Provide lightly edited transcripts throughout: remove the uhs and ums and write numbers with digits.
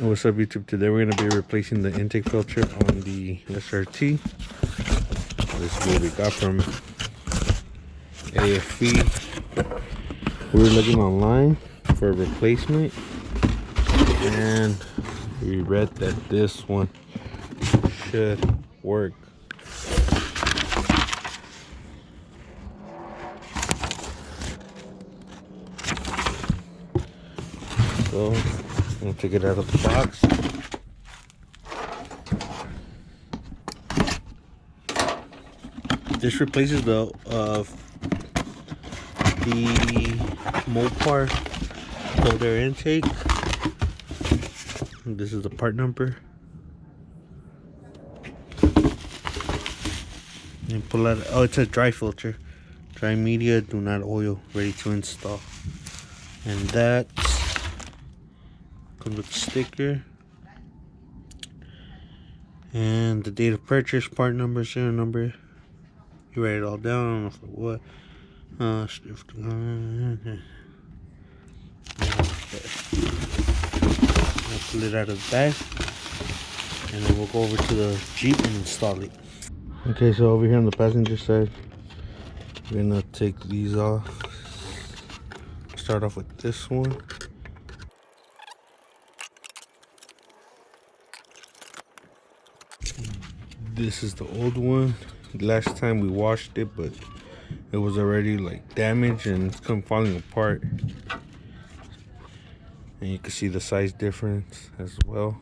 What's up, YouTube? Today we're going to be replacing the intake filter on the SRT. This is what we got from AFE. We were looking online for a replacement, and we read that this one should work. So I'm going to take it out of the box. This replaces the Mopar cold air intake. This is the part number. And pull out. Oh, it's a dry filter. Dry media, do not oil. Ready to install. And that comes with a sticker. And the date of purchase, part number, serial number. You write it all down. I don't know for what. I'll pull it out of the bag, and then we'll go over to the Jeep and install it. Okay, so over here on the passenger side, we're gonna take these off. Start off with this one. This is the old one. Last time we washed it, but it was already like damaged and it's come falling apart. And you can see the size difference as well.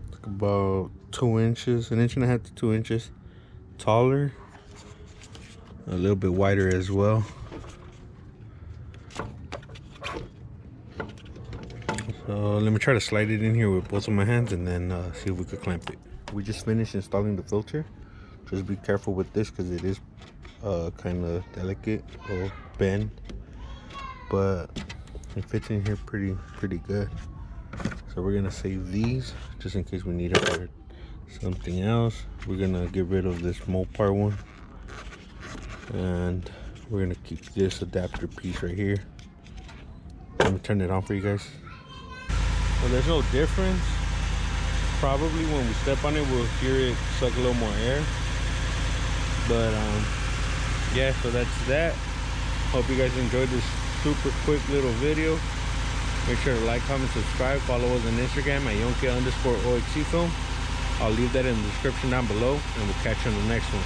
It's about 2 inches, an inch and a half to 2 inches taller. A little bit wider as well. So let me try to slide it in here with both of my hands and then see if we could clamp it. We just finished installing the filter. Just be careful with this because it is kind of delicate or bend, but it fits in here pretty good. So we're gonna save these just in case we need it for something else. We're gonna get rid of this Mopar one, and we're gonna keep this adapter piece right here. Let me turn it on for you guys. Well, there's no difference. Probably when we step on it, we'll hear it suck a little more air. But yeah, so that's that. Hope you guys enjoyed this super quick little video. Make sure to like, comment, subscribe. Follow us on Instagram at Yonke_OXC film. I'll leave that in the description down below, and we'll catch you on the next one.